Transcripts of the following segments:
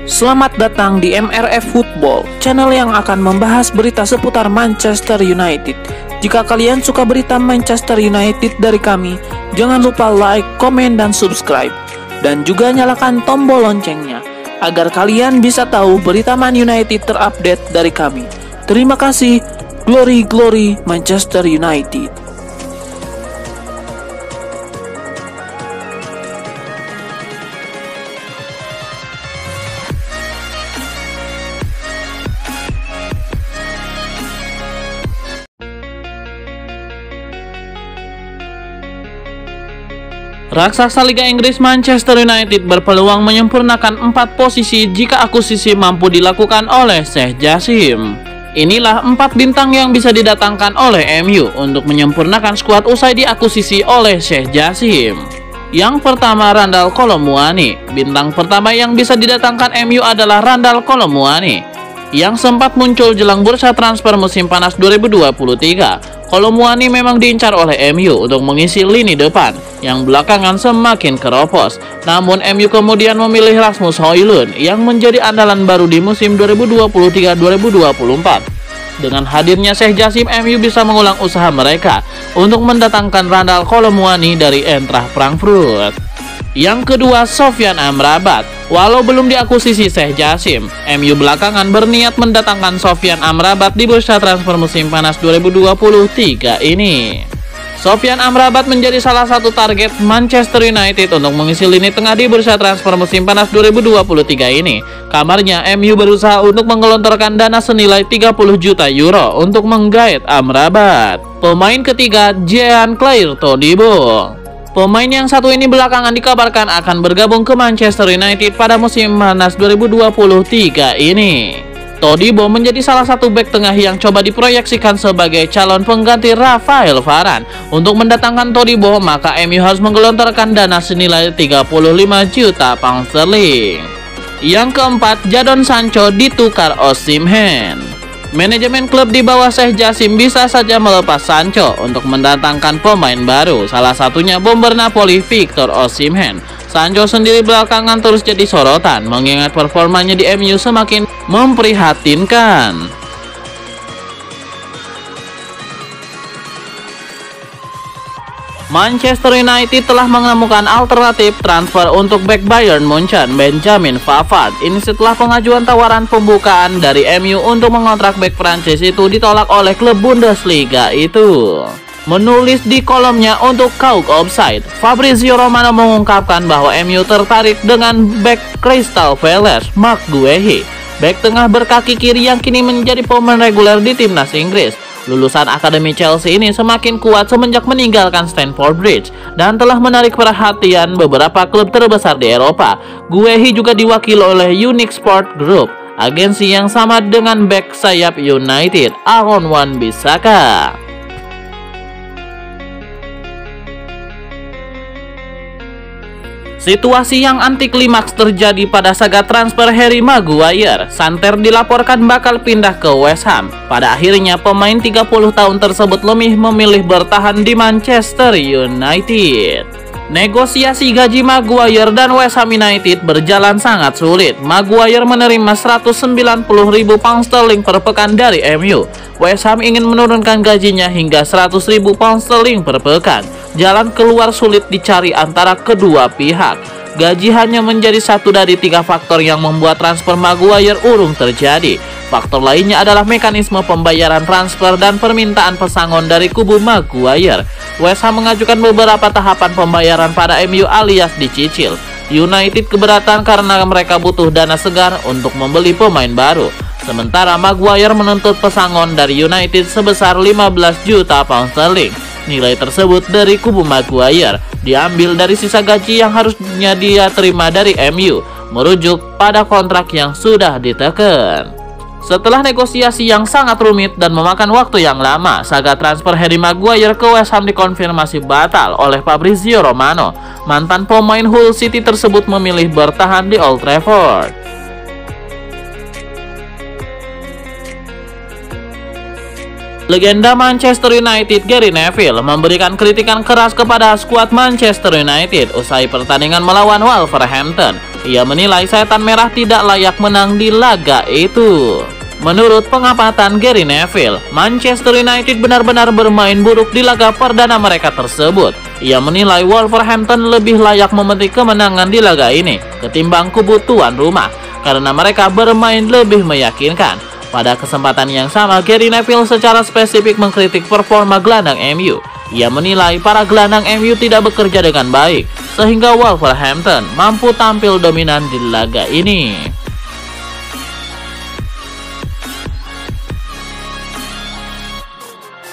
Selamat datang di MRF Football, channel yang akan membahas berita seputar Manchester United. Jika kalian suka berita Manchester United dari kami, jangan lupa like, komen, dan subscribe. Dan juga nyalakan tombol loncengnya, agar kalian bisa tahu berita Man United terupdate dari kami. Terima kasih, Glory Glory Manchester United. Raksasa Liga Inggris Manchester United berpeluang menyempurnakan 4 posisi jika akuisisi mampu dilakukan oleh Sheikh Jassim. Inilah 4 bintang yang bisa didatangkan oleh MU untuk menyempurnakan skuad usai diakuisisi oleh Sheikh Jassim. Yang pertama, Randal Kolo Muani. Bintang pertama yang bisa didatangkan MU adalah Randal Kolo Muani, yang sempat muncul jelang bursa transfer musim panas 2023. Kolo Muani memang diincar oleh MU untuk mengisi lini depan yang belakangan semakin keropos. Namun MU kemudian memilih Rasmus Højlund yang menjadi andalan baru di musim 2023-2024. Dengan hadirnya Sheikh Jassim, MU bisa mengulang usaha mereka untuk mendatangkan Randal Kolo Muani dari Eintracht Frankfurt. Yang kedua, Sofyan Amrabat. Walau belum diakuisisi Sheikh Jassim, MU belakangan berniat mendatangkan Sofyan Amrabat di bursa transfer musim panas 2023 ini. Sofyan Amrabat menjadi salah satu target Manchester United untuk mengisi lini tengah di bursa transfer musim panas 2023 ini. Kabarnya MU berusaha untuk menggelontorkan dana senilai 30 juta euro untuk menggait Amrabat. Pemain ketiga, Jean-Claire Todibo. Pemain yang satu ini belakangan dikabarkan akan bergabung ke Manchester United pada musim panas 2023 ini. Todibo menjadi salah satu bek tengah yang coba diproyeksikan sebagai calon pengganti Rafael Varane. Untuk mendatangkan Todibo, maka MU harus menggelontorkan dana senilai 35 juta pound sterling. Yang keempat, Jadon Sancho ditukar Osimhen. Manajemen klub di bawah Sheikh Jassim bisa saja melepas Sancho untuk mendatangkan pemain baru, salah satunya bomber Napoli Victor Osimhen. Sancho sendiri belakangan terus jadi sorotan mengingat performanya di MU semakin memprihatinkan. Manchester United telah menemukan alternatif transfer untuk bek Bayern Munchen, Benjamin Pavard. Ini setelah pengajuan tawaran pembukaan dari MU untuk mengontrak bek Prancis itu ditolak oleh klub Bundesliga itu. Menulis di kolomnya untuk Kauk Offside, Fabrizio Romano mengungkapkan bahwa MU tertarik dengan bek Crystal Palace, Marc Guehi. Bek tengah berkaki kiri yang kini menjadi pemain reguler di timnas Inggris. Lulusan Akademi Chelsea ini semakin kuat semenjak meninggalkan Stamford Bridge dan telah menarik perhatian beberapa klub terbesar di Eropa. Guehi juga diwakili oleh Unique Sport Group, agensi yang sama dengan bek sayap United, Aaron Wan-Bissaka. Situasi yang anti klimaks terjadi pada saga transfer Harry Maguire. Santer dilaporkan bakal pindah ke West Ham. Pada akhirnya pemain 30 tahun tersebut lebih memilih bertahan di Manchester United. Negosiasi gaji Maguire dan West Ham United berjalan sangat sulit. Maguire menerima 190.000 pound sterling per pekan dari MU. West Ham ingin menurunkan gajinya hingga 100.000 pound sterling per pekan. Jalan keluar sulit dicari antara kedua pihak. Gaji hanya menjadi satu dari 3 faktor yang membuat transfer Maguire urung terjadi. Faktor lainnya adalah mekanisme pembayaran transfer dan permintaan pesangon dari kubu Maguire. West Ham mengajukan beberapa tahapan pembayaran pada MU alias dicicil. United keberatan karena mereka butuh dana segar untuk membeli pemain baru. Sementara Maguire menuntut pesangon dari United sebesar 15 juta pound sterling. Nilai tersebut dari kubu Maguire diambil dari sisa gaji yang harusnya dia terima dari MU, merujuk pada kontrak yang sudah diteken. Setelah negosiasi yang sangat rumit dan memakan waktu yang lama, saga transfer Harry Maguire ke West Ham dikonfirmasi batal oleh Fabrizio Romano. Mantan pemain Hull City tersebut memilih bertahan di Old Trafford. Legenda Manchester United Gary Neville memberikan kritikan keras kepada skuad Manchester United usai pertandingan melawan Wolverhampton. Ia menilai Setan Merah tidak layak menang di laga itu. Menurut pengamatan Gary Neville, Manchester United benar-benar bermain buruk di laga perdana mereka tersebut. Ia menilai Wolverhampton lebih layak memetik kemenangan di laga ini ketimbang kubu tuan rumah karena mereka bermain lebih meyakinkan. Pada kesempatan yang sama, Gary Neville secara spesifik mengkritik performa gelandang MU. Ia menilai para gelandang MU tidak bekerja dengan baik, sehingga Wolverhampton mampu tampil dominan di laga ini.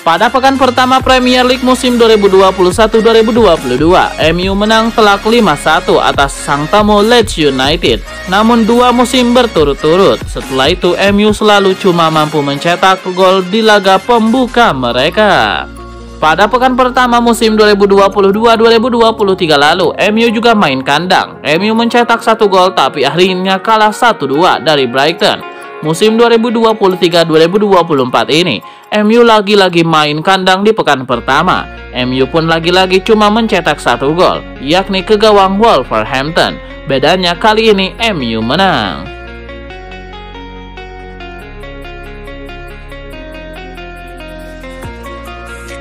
Pada pekan pertama Premier League musim 2021-2022, MU menang telak 5-1 atas sang tamu Leeds United. Namun 2 musim berturut-turut setelah itu MU selalu cuma mampu mencetak gol di laga pembuka mereka. Pada pekan pertama musim 2022-2023 lalu, MU juga main kandang. MU mencetak 1 gol tapi akhirnya kalah 1-2 dari Brighton. Musim 2023-2024 ini, MU lagi-lagi main kandang di pekan pertama. MU pun lagi-lagi cuma mencetak 1 gol, yakni ke gawang Wolverhampton. Bedanya kali ini MU menang.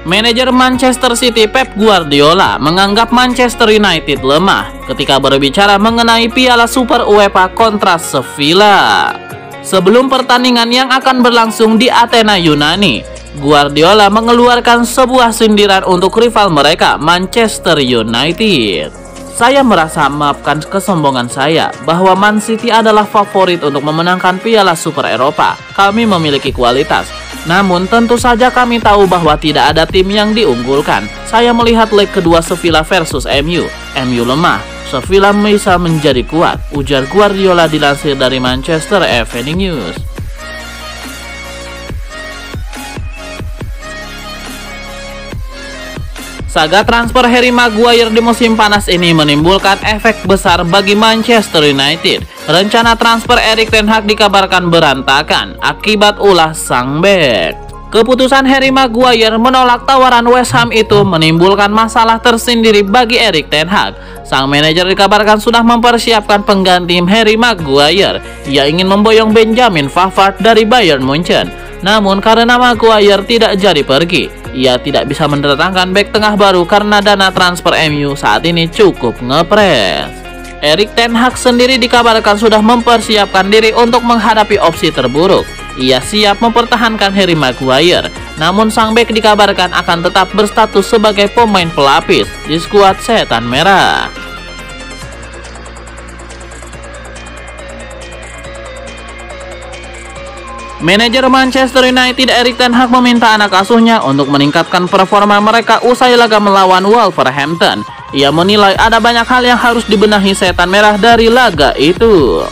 Manajer Manchester City Pep Guardiola menganggap Manchester United lemah ketika berbicara mengenai Piala Super UEFA kontra Sevilla. Sebelum pertandingan yang akan berlangsung di Athena, Yunani, Guardiola mengeluarkan sebuah sindiran untuk rival mereka, Manchester United. Saya merasa maafkan kesombongan saya bahwa Man City adalah favorit untuk memenangkan Piala Super Eropa. Kami memiliki kualitas. Namun tentu saja kami tahu bahwa tidak ada tim yang diunggulkan. Saya melihat leg kedua Sevilla versus MU. MU lemah. Sevilla bisa menjadi kuat, ujar Guardiola dilansir dari Manchester Evening News. Saga transfer Harry Maguire di musim panas ini menimbulkan efek besar bagi Manchester United. Rencana transfer Erik ten Hag dikabarkan berantakan akibat ulah sang bek. Keputusan Harry Maguire menolak tawaran West Ham itu menimbulkan masalah tersendiri bagi Erik ten Hag. Sang manajer dikabarkan sudah mempersiapkan pengganti Harry Maguire. Ia ingin memboyong Benjamin Pavard dari Bayern Munchen. Namun karena Maguire tidak jadi pergi, ia tidak bisa mendatangkan bek tengah baru karena dana transfer MU saat ini cukup ngepres. Erik ten Hag sendiri dikabarkan sudah mempersiapkan diri untuk menghadapi opsi terburuk. Ia siap mempertahankan Harry Maguire, namun sang bek dikabarkan akan tetap berstatus sebagai pemain pelapis di skuad Setan Merah. Manajer Manchester United Erik ten Hag meminta anak asuhnya untuk meningkatkan performa mereka usai laga melawan Wolverhampton. Ia menilai ada banyak hal yang harus dibenahi Setan Merah dari laga itu.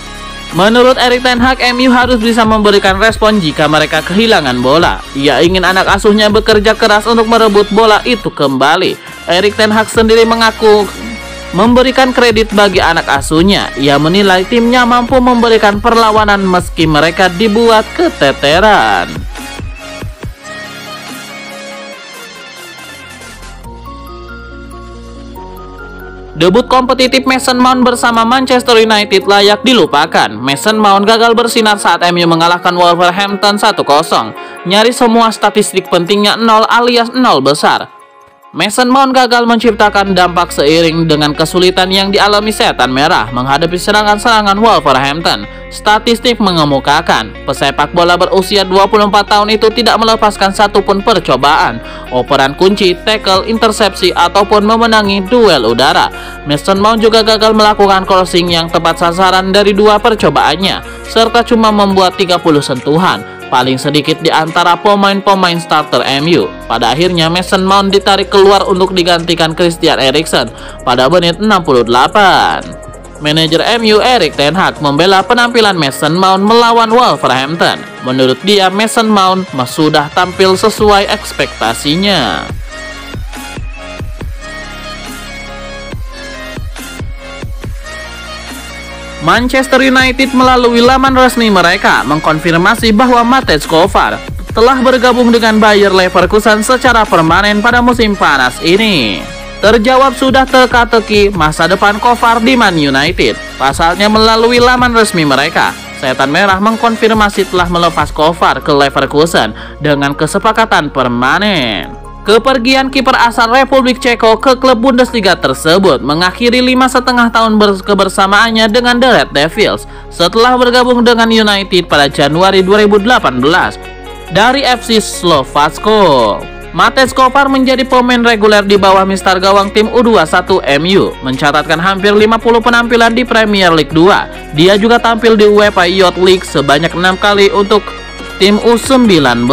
Menurut Erik ten Hag, MU harus bisa memberikan respon jika mereka kehilangan bola. Ia ingin anak asuhnya bekerja keras untuk merebut bola itu kembali. Erik ten Hag sendiri mengaku memberikan kredit bagi anak asuhnya. Ia menilai timnya mampu memberikan perlawanan meski mereka dibuat keteteran. Debut kompetitif Mason Mount bersama Manchester United layak dilupakan. Mason Mount gagal bersinar saat MU mengalahkan Wolverhampton 1-0. Nyaris semua statistik pentingnya 0 alias 0 besar. Mason Mount gagal menciptakan dampak seiring dengan kesulitan yang dialami Setan Merah menghadapi serangan-serangan Wolverhampton. Statistik mengemukakan, pesepak bola berusia 24 tahun itu tidak melepaskan satupun percobaan, operan kunci, tackle, intersepsi, ataupun memenangi duel udara. Mason Mount juga gagal melakukan crossing yang tepat sasaran dari 2 percobaannya, serta cuma membuat 30 sentuhan, paling sedikit di antara pemain-pemain starter MU. Pada akhirnya Mason Mount ditarik keluar untuk digantikan Christian Eriksen pada menit 68. Manajer MU Erik ten Hag membela penampilan Mason Mount melawan Wolverhampton. Menurut dia, Mason Mount sudah tampil sesuai ekspektasinya. Manchester United melalui laman resmi mereka mengkonfirmasi bahwa Matej Kovar telah bergabung dengan Bayer Leverkusen secara permanen pada musim panas ini. Terjawab sudah teka-teki masa depan Kovar di Man United. Pasalnya melalui laman resmi mereka, Setan Merah mengkonfirmasi telah melepas Kovar ke Leverkusen dengan kesepakatan permanen. Kepergian kiper asal Republik Ceko ke klub Bundesliga tersebut mengakhiri 5,5 tahun kebersamaannya dengan The Red Devils setelah bergabung dengan United pada Januari 2018 dari FC Slovatsko. Matej Kovar menjadi pemain reguler di bawah mister gawang tim U21 MU, mencatatkan hampir 50 penampilan di Premier League 2. Dia juga tampil di UEFA Youth League sebanyak 6 kali untuk tim U19.